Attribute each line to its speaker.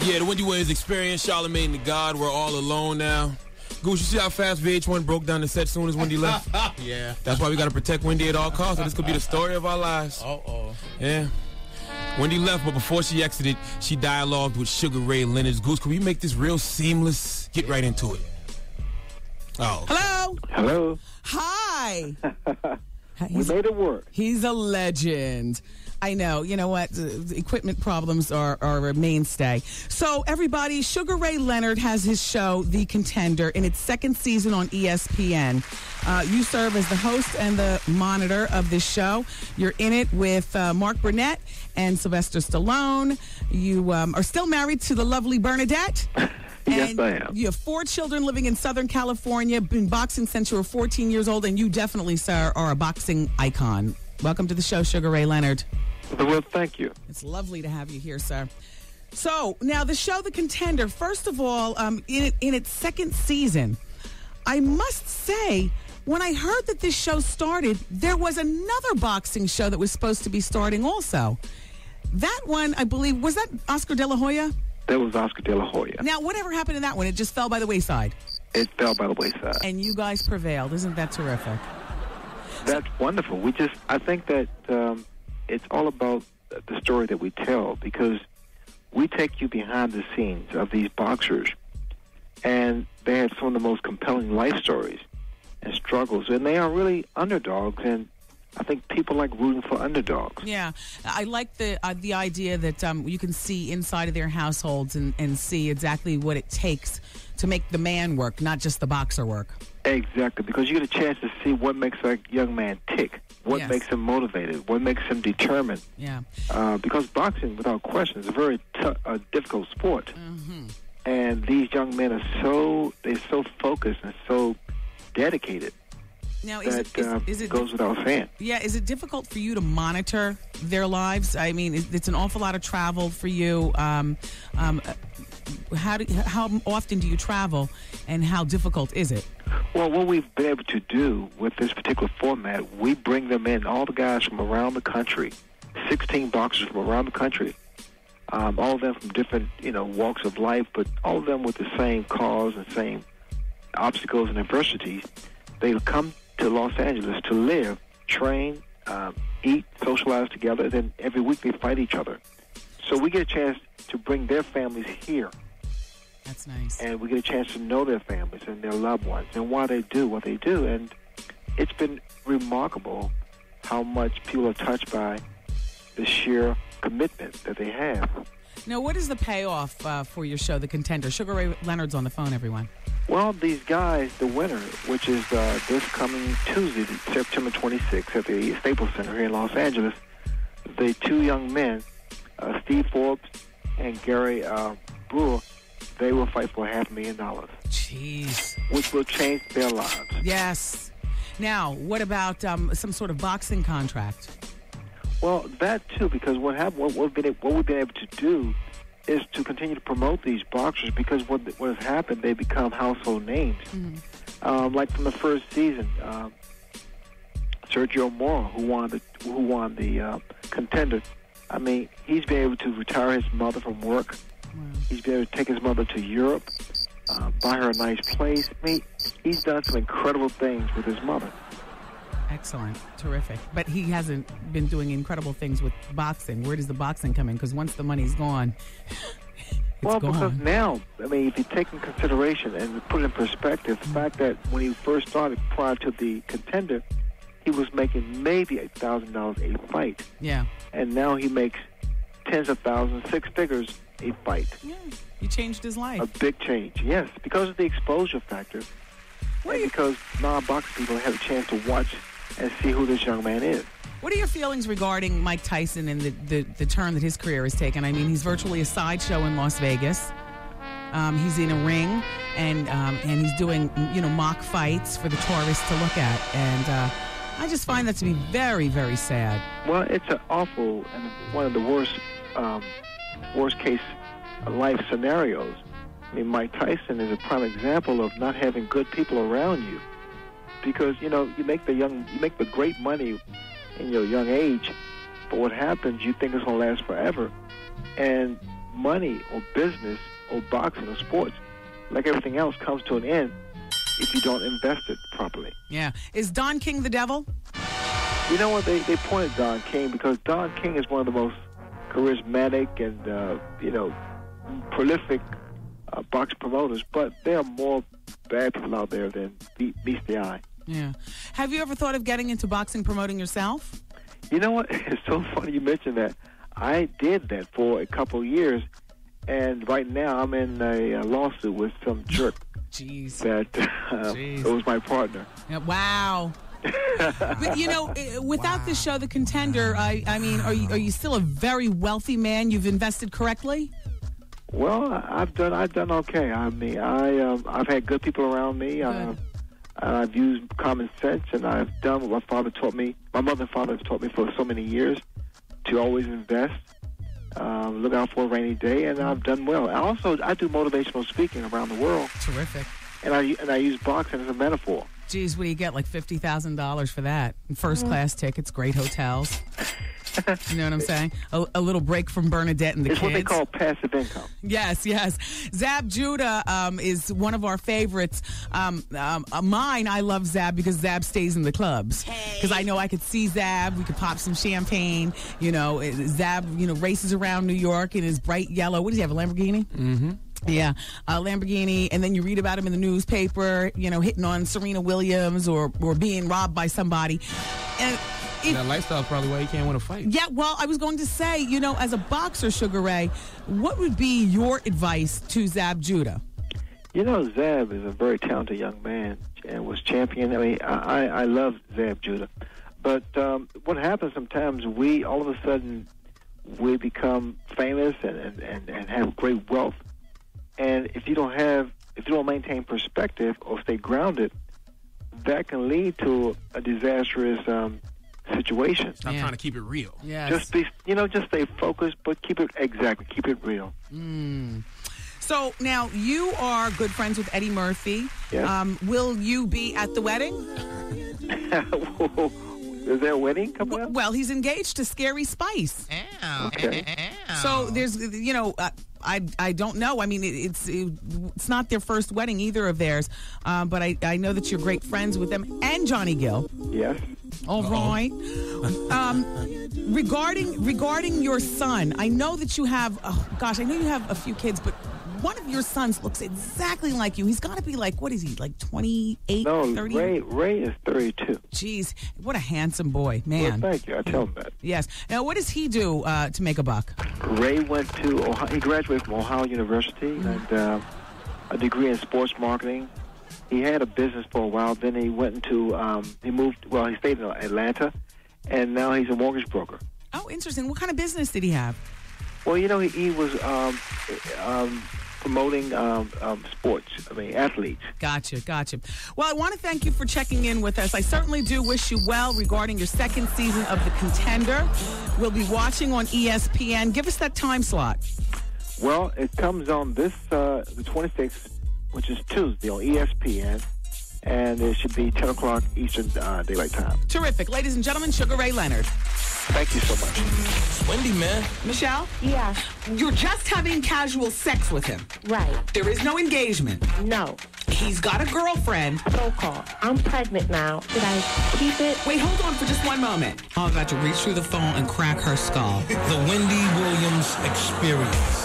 Speaker 1: Yeah, the Wendy Williams Experience, Charlamagne the God, we're all alone now. Goose, you see how fast VH1 broke down the set as soon as Wendy left?
Speaker 2: Yeah.
Speaker 1: That's why we got to protect Wendy at all costs. So this could be the story of our lives.
Speaker 2: Uh-oh.
Speaker 1: Yeah. Wendy left, but before she exited, she dialogued with Sugar Ray Leonard. Goose, can we make this real seamless? Get right into it. Oh.
Speaker 3: Hello.
Speaker 4: Hello.
Speaker 3: Hi.
Speaker 4: We made it work.
Speaker 3: He's a legend. I know. You know what? The equipment problems are a mainstay. So, everybody, Sugar Ray Leonard has his show, The Contender, in its second season on ESPN. You serve as the host and the monitor of this show. You're in it with Mark Burnett and Sylvester Stallone. You are still married to the lovely Bernadette.
Speaker 4: Yes, I am.
Speaker 3: You have 4 children living in Southern California, been boxing since you were 14 years old, and you definitely, sir, are a boxing icon. Welcome to the show, Sugar Ray Leonard.
Speaker 4: Well, thank you.
Speaker 3: It's lovely to have you here, sir. So, now the show, The Contender, first of all, in its second season, I must say, when I heard that this show started, there was another boxing show that was supposed to be starting also. That one, I believe, was that Oscar De La Hoya?
Speaker 4: That was Oscar De La Hoya.
Speaker 3: Now, whatever happened to that one? It just fell by the wayside.
Speaker 4: It fell by the wayside.
Speaker 3: And you guys prevailed. Isn't that terrific?
Speaker 4: That's wonderful. I think that it's all about the story that we tell, because we take you behind the scenes of these boxers, and they have some of the most compelling life stories and struggles, and they are really underdogs, and I think people like rooting for underdogs.
Speaker 3: Yeah, I like the idea that you can see inside of their households and see exactly what it takes to make the man work, not just the boxer work.
Speaker 4: Exactly, because you get a chance to see what makes a young man tick, what makes him motivated, what makes him determined.
Speaker 3: Yeah.
Speaker 4: Because boxing, without question, is a very difficult sport.
Speaker 3: Mm-hmm.
Speaker 4: And these young men are so focused and so dedicated.
Speaker 3: Now,
Speaker 4: is it goes without saying.
Speaker 3: Yeah, is it difficult for you to monitor their lives? I mean, it's an awful lot of travel for you. How often do you travel, and how difficult is it?
Speaker 4: Well, what we've been able to do with this particular format, we bring them in, all the guys from around the country, 16 boxers from around the country, all of them from different, walks of life, but all of them with the same cause and same obstacles and adversities. They come to Los Angeles to live, train, eat, socialize together. Then every week they fight each other. So we get a chance to bring their families here.
Speaker 3: That's nice.
Speaker 4: And we get a chance to know their families and their loved ones and why they do what they do. And it's been remarkable how much people are touched by the sheer commitment that they have.
Speaker 3: Now, what is the payoff for your show, The Contender? Sugar Ray Leonard's on the phone, everyone.
Speaker 4: Well, these guys, the winner, which is this coming Tuesday, September 26th, at the Staples Center here in Los Angeles, the 2 young men, Steve Forbes and Gary Brewer, they will fight for $500,000.
Speaker 3: Jeez.
Speaker 4: Which will change their lives.
Speaker 3: Yes. Now, what about some sort of boxing contract?
Speaker 4: Well, that too, because what we've been able to do is to continue to promote these boxers, because what has happened, they become household names. Mm-hmm. Like from the first season, Sergio Mora, who won the Contender. I mean, he's been able to retire his mother from work. Wow. He's been able to take his mother to Europe, buy her a nice place. I mean, he's done some incredible things with his mother.
Speaker 3: Excellent. Terrific. But he hasn't been doing incredible things with boxing. Where does the boxing come in? Because once the money's gone, it's gone.
Speaker 4: Because now, I mean, if you take in consideration and put it in perspective, the fact that when he first started prior to the Contender, he was making maybe $1,000 a fight.
Speaker 3: Yeah.
Speaker 4: And now he makes tens of thousands, 6 figures a fight.
Speaker 3: Yeah. You changed his life.
Speaker 4: A big change, yes, because of the exposure factor. And because non-boxing people have a chance to watch and see who this young man is.
Speaker 3: What are your feelings regarding Mike Tyson and the turn that his career has taken? I mean, he's virtually a sideshow in Las Vegas. He's in a ring, and he's doing, mock fights for the tourists to look at. And I just find that to be very, very sad.
Speaker 4: Well, it's an awful and one of the worst case life scenarios. I mean, Mike Tyson is a prime example of not having good people around you, because you make the great money in your young age, but what happens, you think it's going to last forever, and money or business or boxing or sports, like everything else, comes to an end if you don't invest it properly.
Speaker 3: Yeah. Is Don King the devil?
Speaker 4: You know what? They pointed Don King because Don King is one of the most charismatic and, prolific box promoters, but there are more bad people out there than meets the eye.
Speaker 3: Yeah. Have you ever thought of getting into boxing promoting yourself?
Speaker 4: You know what? It's so funny you mentioned that. I did that for a couple of years, and right now I'm in a lawsuit with some jerk.
Speaker 3: Jeez.
Speaker 4: That it was my partner.
Speaker 3: Yeah, wow. But, without this show, The Contender, I mean, are you still a very wealthy man? You've invested correctly?
Speaker 4: Well, I've done okay. I mean, I've had good people around me. I've used common sense, and I've done what my father taught me. My mother and father have taught me for so many years to always invest, look out for a rainy day, and I've done well. I do motivational speaking around the world.
Speaker 3: Terrific.
Speaker 4: And I use boxing as a metaphor.
Speaker 3: Geez, what do you get? Like $50,000 for that? First class tickets, great hotels. You know what I'm saying? A little break from Bernadette and the
Speaker 4: kids. It's what they call passive income.
Speaker 3: Yes. Zab Judah is one of our favorites. Mine, I love Zab because Zab stays in the clubs. Because I know I could see Zab. We could pop some champagne. Zab, races around New York in his bright yellow. What does he have, a Lamborghini?
Speaker 1: Mm-hmm.
Speaker 3: Yeah, Lamborghini, and then you read about him in the newspaper, hitting on Serena Williams or being robbed by somebody. And
Speaker 1: that lifestyle is probably why he can't win a fight.
Speaker 3: Yeah, well, I was going to say, as a boxer, Sugar Ray, what would be your advice to Zab Judah?
Speaker 4: Zab is a very talented young man and was champion. I mean, I love Zab Judah. But what happens sometimes, all of a sudden, we become famous and have great wealth. And if you don't maintain perspective or stay grounded, that can lead to a disastrous situation.
Speaker 1: Stop trying to keep it real.
Speaker 3: Yes.
Speaker 4: Just stay focused, but keep it real.
Speaker 3: So now you are good friends with Eddie Murphy.
Speaker 4: Yes.
Speaker 3: Will you be at the wedding?
Speaker 4: Is there a wedding coming up?
Speaker 3: Well, he's engaged to Scary Spice.
Speaker 4: Okay.
Speaker 3: So there's, I don't know. I mean, it's not their first wedding, either of theirs. But I know that you're great friends with them and Johnny Gill.
Speaker 4: Yes.
Speaker 3: All right. Regarding your son, I know that you have. I know you have a few kids, but one of your sons looks exactly like you. He's got to be like, what is he, like 28,
Speaker 4: no,
Speaker 3: 30?
Speaker 4: Ray is 32.
Speaker 3: Jeez, what a handsome boy, man.
Speaker 4: Well, thank you. I tell him that.
Speaker 3: Yes. Now, what does he do to make a buck?
Speaker 4: Ray went to Ohio. He graduated from Ohio University and a degree in sports marketing. He had a business for a while. Then he went into, he stayed in Atlanta, and now he's a mortgage broker.
Speaker 3: Oh, interesting. What kind of business did he have?
Speaker 4: Well, he was promoting sports, athletes.
Speaker 3: Gotcha. Well, I want to thank you for checking in with us. I certainly do wish you well regarding your second season of The Contender. We'll be watching on ESPN. Give us that time slot.
Speaker 4: Well, it comes on the 26th, which is Tuesday on ESPN, and it should be 10 o'clock Eastern Daylight Time.
Speaker 3: Terrific. Ladies and gentlemen, Sugar Ray Leonard.
Speaker 4: Thank you so much.
Speaker 1: Wendy, man.
Speaker 3: Michelle?
Speaker 2: Yeah.
Speaker 3: You're just having casual sex with him.
Speaker 2: Right.
Speaker 3: There is no engagement.
Speaker 2: No.
Speaker 3: He's got a girlfriend.
Speaker 2: So-called. I'm pregnant now. Should I keep it?
Speaker 3: Wait, hold on for just one moment. I'm about to reach through the phone and crack her skull.
Speaker 5: The Wendy Williams Experience.